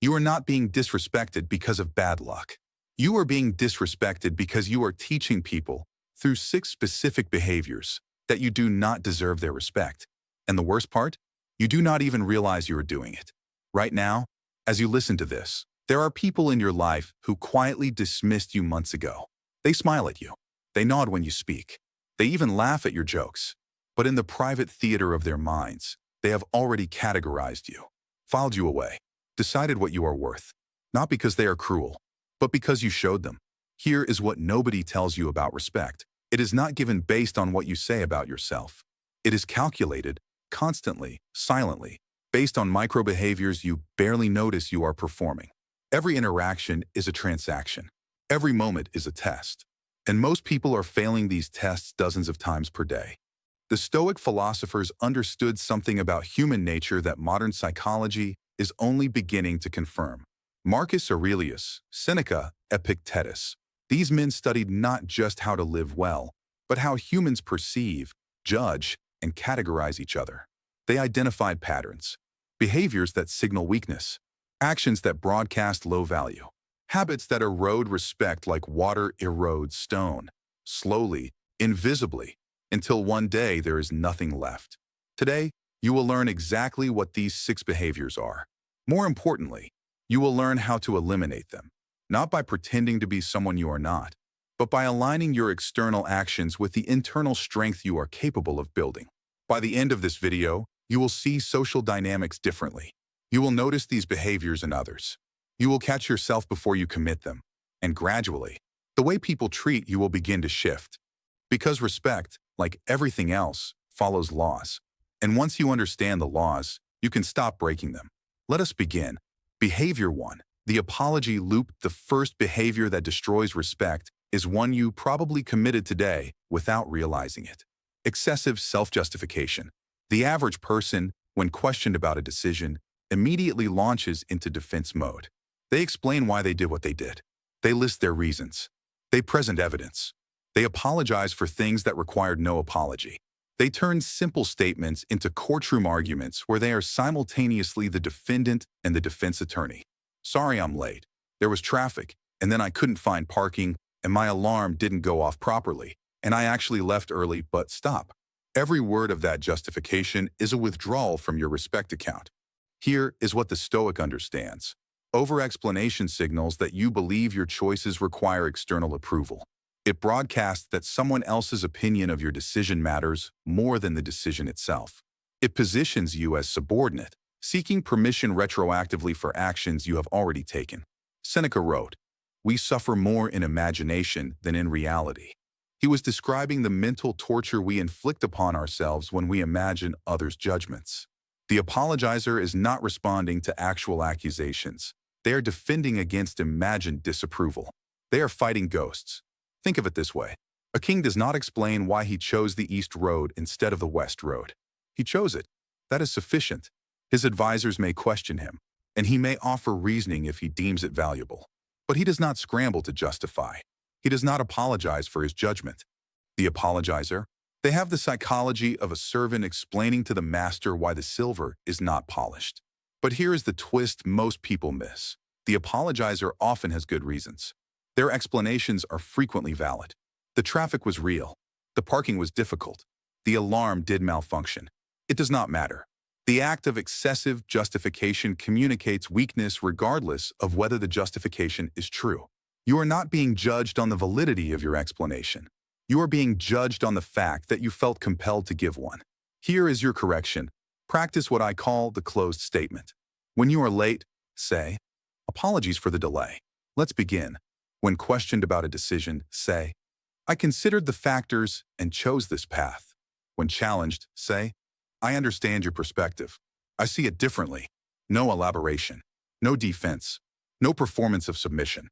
You are not being disrespected because of bad luck. You are being disrespected because you are teaching people through 6 specific behaviors that you do not deserve their respect. And the worst part? You do not even realize you are doing it. Right now, as you listen to this, there are people in your life who quietly dismissed you months ago. They smile at you. They nod when you speak. They even laugh at your jokes. But in the private theater of their minds, they have already categorized you, filed you away, decided what you are worth, not because they are cruel, but because you showed them. Here is what nobody tells you about respect. It is not given based on what you say about yourself. It is calculated, constantly, silently, based on micro-behaviors you barely notice you are performing. Every interaction is a transaction. Every moment is a test. And most people are failing these tests dozens of times per day. The Stoic philosophers understood something about human nature that modern psychology is only beginning to confirm. Marcus Aurelius, Seneca, Epictetus. These men studied not just how to live well, but how humans perceive, judge, and categorize each other. They identified patterns, behaviors that signal weakness, actions that broadcast low value, habits that erode respect like water erodes stone, slowly, invisibly, until one day there is nothing left. Today, you will learn exactly what these 6 behaviors are. More importantly, you will learn how to eliminate them, not by pretending to be someone you are not, but by aligning your external actions with the internal strength you are capable of building. By the end of this video, you will see social dynamics differently. You will notice these behaviors in others. You will catch yourself before you commit them. And gradually, the way people treat you will begin to shift. Because respect, like everything else, follows laws. And once you understand the laws, you can stop breaking them. Let us begin. Behavior 1. The apology loop. The first behavior that destroys respect is one you probably committed today without realizing it. Excessive self-justification. The average person, when questioned about a decision, immediately launches into defense mode. They explain why they did what they did. They list their reasons. They present evidence. They apologize for things that required no apology. They turn simple statements into courtroom arguments where they are simultaneously the defendant and the defense attorney. Sorry I'm late. There was traffic, and then I couldn't find parking, and my alarm didn't go off properly, and I actually left early, but stop. Every word of that justification is a withdrawal from your respect account. Here is what the Stoic understands. Over-explanation signals that you believe your choices require external approval. It broadcasts that someone else's opinion of your decision matters more than the decision itself. It positions you as subordinate, seeking permission retroactively for actions you have already taken. Seneca wrote, "We suffer more in imagination than in reality." He was describing the mental torture we inflict upon ourselves when we imagine others' judgments. The apologizer is not responding to actual accusations. They are defending against imagined disapproval. They are fighting ghosts. Think of it this way. A king does not explain why he chose the East Road instead of the West Road. He chose it. That is sufficient. His advisors may question him, and he may offer reasoning if he deems it valuable. But he does not scramble to justify. He does not apologize for his judgment. The apologizer, they have the psychology of a servant explaining to the master why the silver is not polished. But here is the twist most people miss. The apologizer often has good reasons. Their explanations are frequently valid. The traffic was real. The parking was difficult. The alarm did malfunction. It does not matter. The act of excessive justification communicates weakness regardless of whether the justification is true. You are not being judged on the validity of your explanation. You are being judged on the fact that you felt compelled to give one. Here is your correction. Practice what I call the closed statement. When you are late, say, "Apologies for the delay. Let's begin." When questioned about a decision, say, "I considered the factors and chose this path." When challenged, say, "I understand your perspective. I see it differently." No elaboration, no defense, no performance of submission.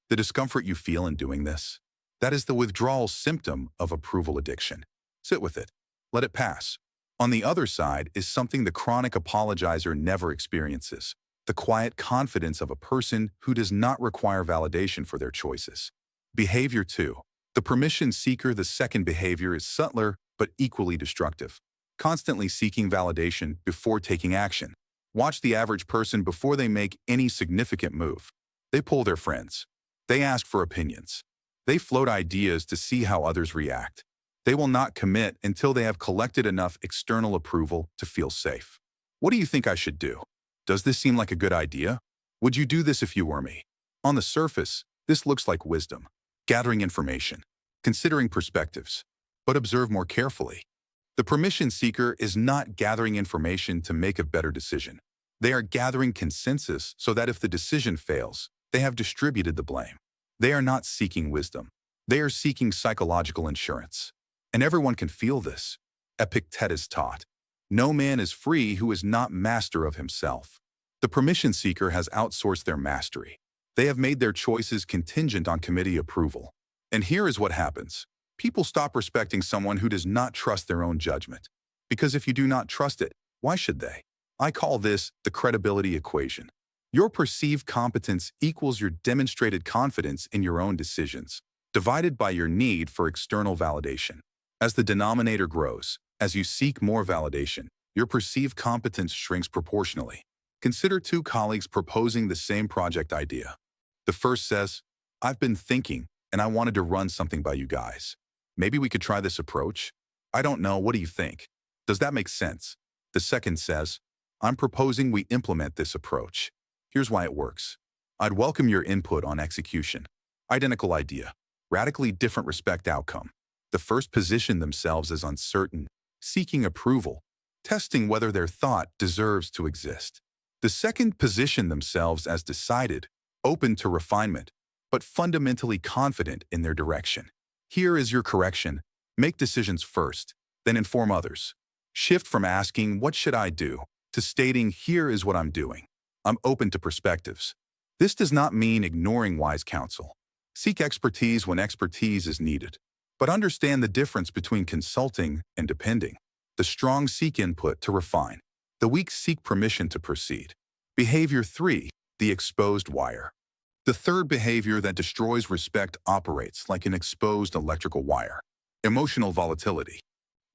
The discomfort you feel in doing this, that is the withdrawal symptom of approval addiction. Sit with it. Let it pass. On the other side is something the chronic apologizer never experiences. The quiet confidence of a person who does not require validation for their choices. Behavior 2. The permission seeker. The second behavior is subtler but equally destructive. Constantly seeking validation before taking action. Watch the average person before they make any significant move. They poll their friends. They ask for opinions. They float ideas to see how others react. They will not commit until they have collected enough external approval to feel safe. What do you think I should do? Does this seem like a good idea? Would you do this if you were me? On the surface, this looks like wisdom, gathering information, considering perspectives, but observe more carefully. The permission seeker is not gathering information to make a better decision. They are gathering consensus so that if the decision fails, they have distributed the blame. They are not seeking wisdom. They are seeking psychological insurance. And everyone can feel this. Epictetus taught, "No man is free who is not master of himself." The permission seeker has outsourced their mastery. They have made their choices contingent on committee approval. And here is what happens. People stop respecting someone who does not trust their own judgment. Because if you do not trust it, why should they? I call this the credibility equation. Your perceived competence equals your demonstrated confidence in your own decisions, divided by your need for external validation. As the denominator grows, as you seek more validation, your perceived competence shrinks proportionally. Consider two colleagues proposing the same project idea. The first says, "I've been thinking, and I wanted to run something by you guys. Maybe we could try this approach? I don't know, what do you think? Does that make sense?" The second says, "I'm proposing we implement this approach. Here's why it works. I'd welcome your input on execution." Identical idea, radically different respect outcome. The first position themselves as uncertain, seeking approval, testing whether their thought deserves to exist. The second position themselves as decided, open to refinement, but fundamentally confident in their direction. Here is your correction. Make decisions first, then inform others. Shift from asking, "What should I do?" to stating, "Here is what I'm doing. I'm open to perspectives." This does not mean ignoring wise counsel. Seek expertise when expertise is needed. But understand the difference between consulting and depending. The strong seek input to refine. The weak seek permission to proceed. Behavior 3, the exposed wire. The third behavior that destroys respect operates like an exposed electrical wire. Emotional volatility.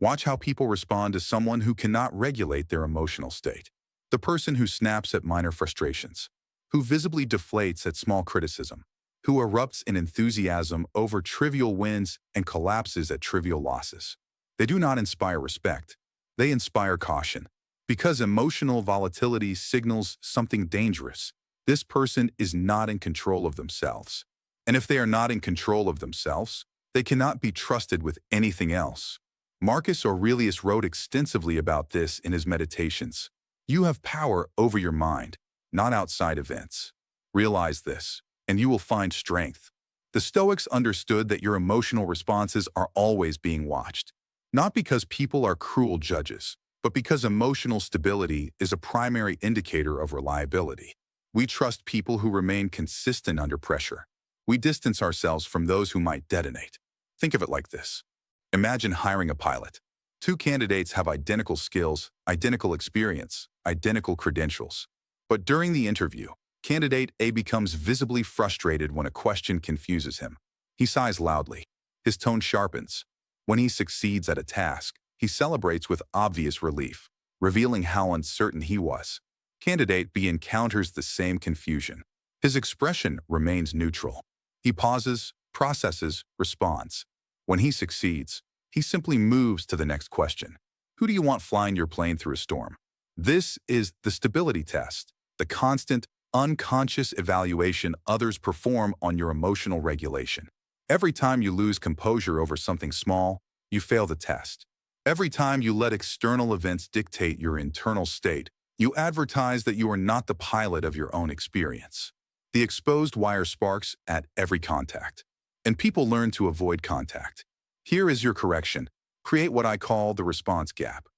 Watch how people respond to someone who cannot regulate their emotional state. The person who snaps at minor frustrations, who visibly deflates at small criticism, who erupts in enthusiasm over trivial wins and collapses at trivial losses. They do not inspire respect. They inspire caution. Because emotional volatility signals something dangerous, this person is not in control of themselves. And if they are not in control of themselves, they cannot be trusted with anything else. Marcus Aurelius wrote extensively about this in his Meditations. You have power over your mind, not outside events. Realize this, and you will find strength. The Stoics understood that your emotional responses are always being watched, not because people are cruel judges, but because emotional stability is a primary indicator of reliability. We trust people who remain consistent under pressure. We distance ourselves from those who might detonate. Think of it like this. Imagine hiring a pilot. Two candidates have identical skills, identical experience, identical credentials. But during the interview, candidate A becomes visibly frustrated when a question confuses him. He sighs loudly. His tone sharpens. When he succeeds at a task, he celebrates with obvious relief, revealing how uncertain he was. Candidate B encounters the same confusion. His expression remains neutral. He pauses, processes, responds. When he succeeds, he simply moves to the next question. Who do you want flying your plane through a storm? This is the stability test, the constant, unconscious evaluation others perform on your emotional regulation. Every time you lose composure over something small, you fail the test. Every time you let external events dictate your internal state, you advertise that you are not the pilot of your own experience. The exposed wire sparks at every contact, and people learn to avoid contact. Here is your correction. Create what I call the response gap.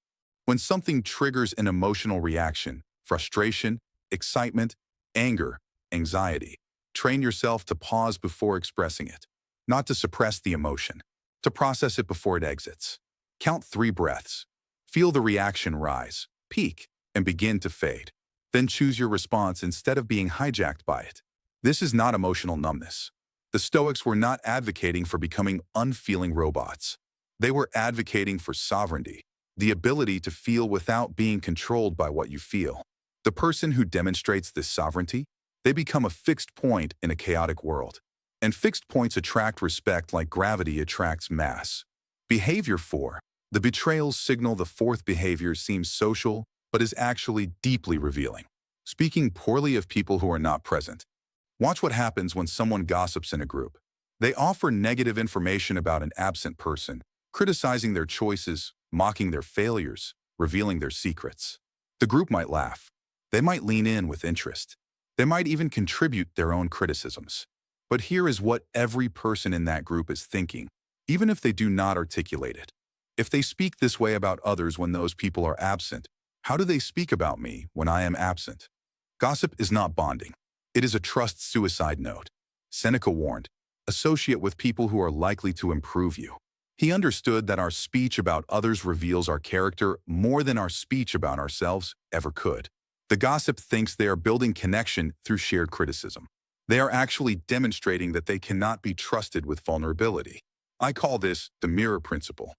When something triggers an emotional reaction, frustration, excitement, anger, anxiety, train yourself to pause before expressing it, not to suppress the emotion, to process it before it exits. Count 3 breaths. Feel the reaction rise, peak, and begin to fade. Then choose your response instead of being hijacked by it. This is not emotional numbness. The Stoics were not advocating for becoming unfeeling robots. They were advocating for sovereignty, the ability to feel without being controlled by what you feel. The person who demonstrates this sovereignty, they become a fixed point in a chaotic world. And fixed points attract respect like gravity attracts mass. Behavior 4. The betrayals signal. The fourth behavior seems social, but is actually deeply revealing. Speaking poorly of people who are not present. Watch what happens when someone gossips in a group. They offer negative information about an absent person, criticizing their choices, mocking their failures, revealing their secrets. The group might laugh. They might lean in with interest. They might even contribute their own criticisms. But here is what every person in that group is thinking, even if they do not articulate it. If they speak this way about others when those people are absent, how do they speak about me when I am absent? Gossip is not bonding. It is a trust suicide note. Seneca warned, associate with people who are likely to improve you. He understood that our speech about others reveals our character more than our speech about ourselves ever could. The gossip thinks they are building connection through shared criticism. They are actually demonstrating that they cannot be trusted with vulnerability. I call this the mirror principle.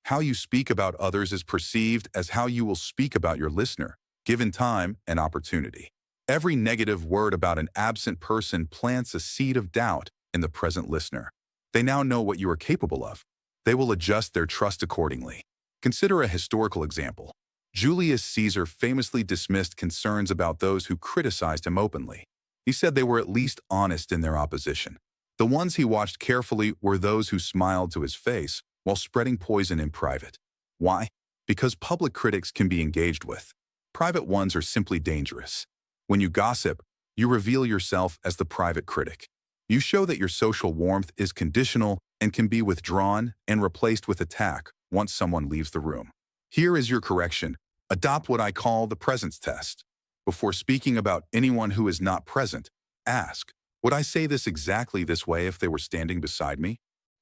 How you speak about others is perceived as how you will speak about your listener, given time and opportunity. Every negative word about an absent person plants a seed of doubt in the present listener. They now know what you are capable of. They will adjust their trust accordingly. Consider a historical example. Julius Caesar famously dismissed concerns about those who criticized him openly. He said they were at least honest in their opposition. The ones he watched carefully were those who smiled to his face while spreading poison in private. Why? Because public critics can be engaged with. Private ones are simply dangerous. When you gossip, you reveal yourself as the private critic. You show that your social warmth is conditional and can be withdrawn and replaced with attack once someone leaves the room. Here is your correction. Adopt what I call the presence test. Before speaking about anyone who is not present, ask, would I say this exactly this way if they were standing beside me?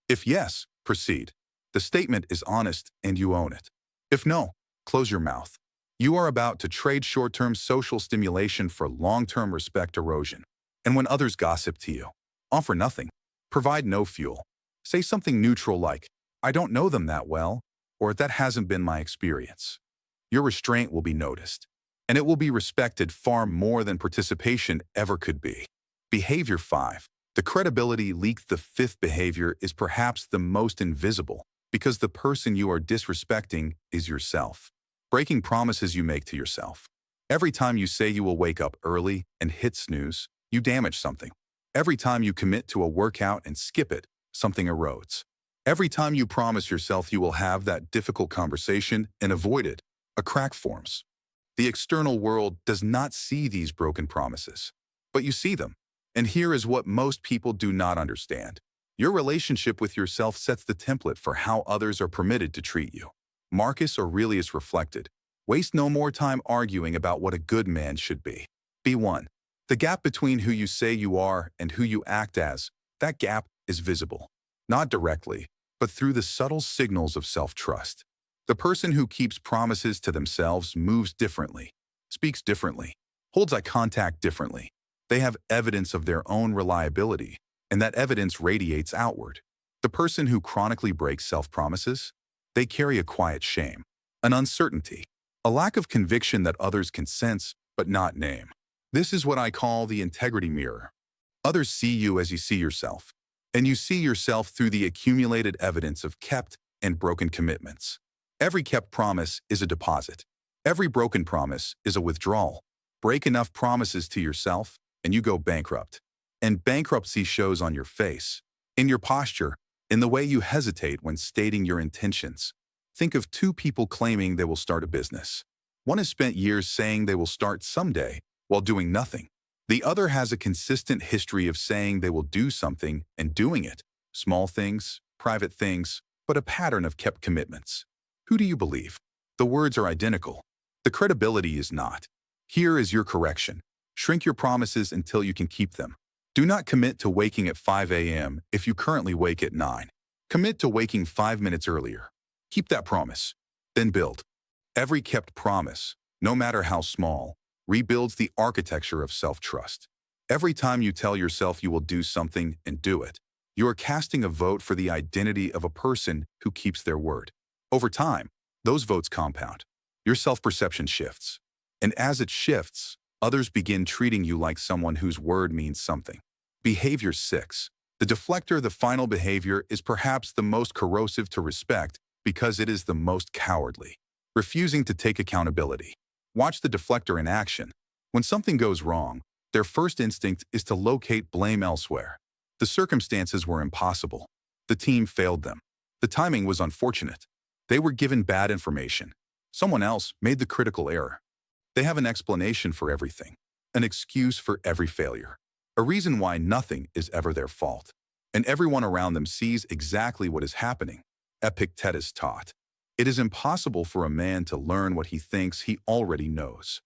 If yes, proceed. The statement is honest and you own it. If no, close your mouth. You are about to trade short-term social stimulation for long-term respect erosion. And when others gossip to you, offer nothing. Provide no fuel. Say something neutral like, I don't know them that well, or that hasn't been my experience. Your restraint will be noticed, and it will be respected far more than participation ever could be. Behavior 5. The credibility leak. The fifth behavior is perhaps the most invisible because the person you are disrespecting is yourself. Breaking promises you make to yourself. Every time you say you will wake up early and hit snooze, you damage something. Every time you commit to a workout and skip it, something erodes. Every time you promise yourself you will have that difficult conversation and avoid it, a crack forms. The external world does not see these broken promises, but you see them. And here is what most people do not understand. Your relationship with yourself sets the template for how others are permitted to treat you. Marcus Aurelius reflected, waste no more time arguing about what a good man should be. Be one. The gap between who you say you are and who you act as, that gap is visible. Not directly, but through the subtle signals of self-trust. The person who keeps promises to themselves moves differently, speaks differently, holds eye contact differently. They have evidence of their own reliability, and that evidence radiates outward. The person who chronically breaks self-promises, they carry a quiet shame, an uncertainty, a lack of conviction that others can sense but not name. This is what I call the integrity mirror. Others see you as you see yourself, and you see yourself through the accumulated evidence of kept and broken commitments. Every kept promise is a deposit. Every broken promise is a withdrawal. Break enough promises to yourself, and you go bankrupt. And bankruptcy shows on your face, in your posture, in the way you hesitate when stating your intentions. Think of two people claiming they will start a business. One has spent years saying they will start someday while doing nothing. The other has a consistent history of saying they will do something and doing it. Small things, private things, but a pattern of kept commitments. Who do you believe? The words are identical. The credibility is not. Here is your correction. Shrink your promises until you can keep them. Do not commit to waking at 5 a.m. if you currently wake at 9. Commit to waking 5 minutes earlier. Keep that promise. Then build. Every kept promise, no matter how small, rebuilds the architecture of self-trust. Every time you tell yourself you will do something and do it, you are casting a vote for the identity of a person who keeps their word. Over time, those votes compound. Your self-perception shifts. And as it shifts, others begin treating you like someone whose word means something. Behavior 6. The deflector, the final behavior, is perhaps the most corrosive to respect because it is the most cowardly. Refusing to take accountability. Watch the deflector in action. When something goes wrong, their first instinct is to locate blame elsewhere. The circumstances were impossible. The team failed them. The timing was unfortunate. They were given bad information. Someone else made the critical error. They have an explanation for everything, an excuse for every failure, a reason why nothing is ever their fault. And everyone around them sees exactly what is happening. Epictetus taught, "It is impossible for a man to learn what he thinks he already knows."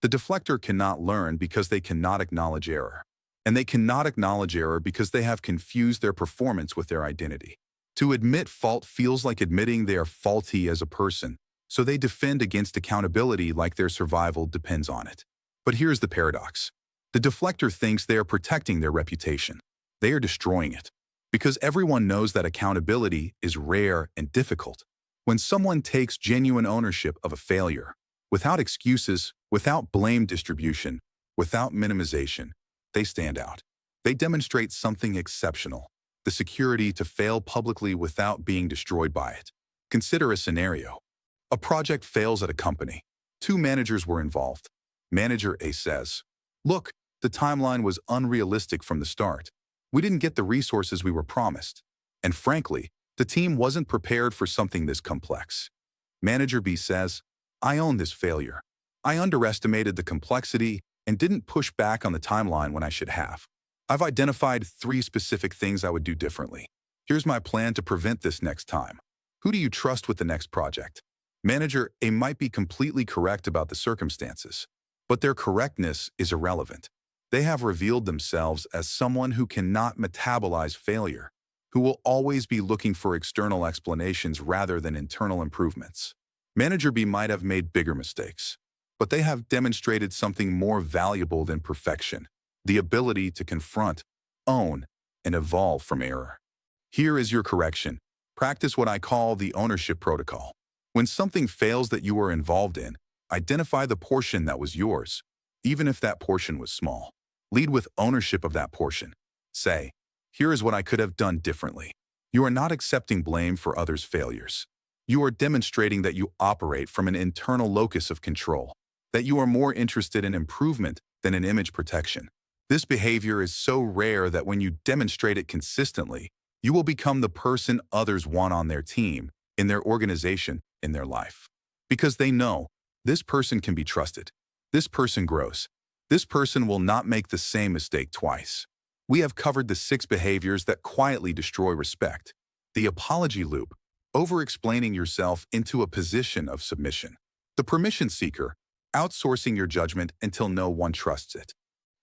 The deflector cannot learn because they cannot acknowledge error. And they cannot acknowledge error because they have confused their performance with their identity. To admit fault feels like admitting they are faulty as a person, so they defend against accountability like their survival depends on it. But here's the paradox. The deflector thinks they are protecting their reputation. They are destroying it. Because everyone knows that accountability is rare and difficult. When someone takes genuine ownership of a failure, without excuses, without blame distribution, without minimization, they stand out. They demonstrate something exceptional, the security to fail publicly without being destroyed by it. Consider a scenario. A project fails at a company. 2 managers were involved. Manager A says, "Look, the timeline was unrealistic from the start. We didn't get the resources we were promised. And frankly, the team wasn't prepared for something this complex." Manager B says, "I own this failure. I underestimated the complexity and didn't push back on the timeline when I should have. I've identified 3 specific things I would do differently. Here's my plan to prevent this next time. Who do you trust with the next project?" Manager A might be completely correct about the circumstances, but their correctness is irrelevant. They have revealed themselves as someone who cannot metabolize failure, who will always be looking for external explanations rather than internal improvements. Manager B might have made bigger mistakes, but they have demonstrated something more valuable than perfection, the ability to confront, own, and evolve from error. Here is your correction. Practice what I call the ownership protocol. When something fails that you were involved in, identify the portion that was yours, even if that portion was small. Lead with ownership of that portion. Say, "Here is what I could have done differently." You are not accepting blame for others' failures. You are demonstrating that you operate from an internal locus of control, that you are more interested in improvement than in image protection. This behavior is so rare that when you demonstrate it consistently, you will become the person others want on their team, in their organization, in their life. Because they know, this person can be trusted. This person grows. This person will not make the same mistake twice. We have covered the 6 behaviors that quietly destroy respect. The apology loop, over-explaining yourself into a position of submission. The permission seeker, outsourcing your judgment until no one trusts it.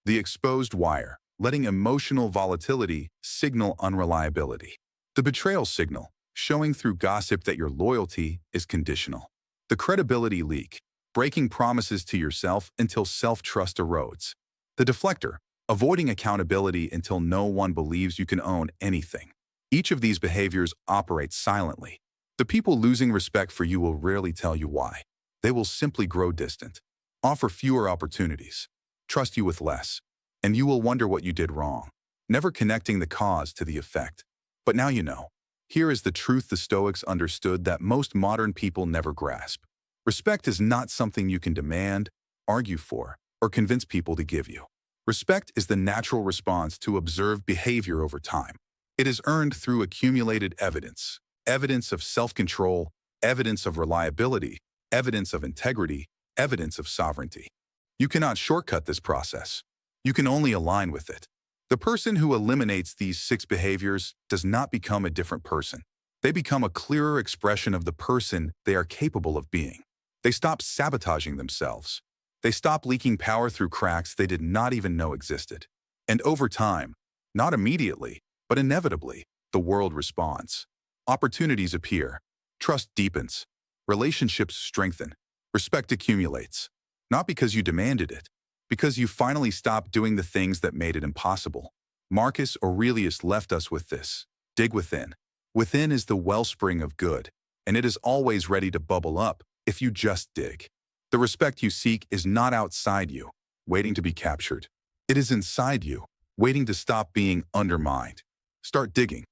The exposed wire, letting emotional volatility signal unreliability. The betrayal signal, showing through gossip that your loyalty is conditional. The credibility leak, breaking promises to yourself until self-trust erodes. The deflector, avoiding accountability until no one believes you can own anything. Each of these behaviors operates silently. The people losing respect for you will rarely tell you why. They will simply grow distant, offer fewer opportunities, trust you with less, and you will wonder what you did wrong, never connecting the cause to the effect. But now you know. Here is the truth the Stoics understood that most modern people never grasp. Respect is not something you can demand, argue for, or convince people to give you. Respect is the natural response to observed behavior over time. It is earned through accumulated evidence, evidence of self-control, evidence of reliability, evidence of integrity, evidence of sovereignty. You cannot shortcut this process. You can only align with it. The person who eliminates these 6 behaviors does not become a different person. They become a clearer expression of the person they are capable of being. They stop sabotaging themselves. They stop leaking power through cracks they did not even know existed. And over time, not immediately, but inevitably, the world responds. Opportunities appear. Trust deepens. Relationships strengthen. Respect accumulates. Not because you demanded it, because you finally stopped doing the things that made it impossible. Marcus Aurelius left us with this. Dig within. Within is the wellspring of good, and it is always ready to bubble up if you just dig. The respect you seek is not outside you, waiting to be captured. It is inside you, waiting to stop being undermined. Start digging.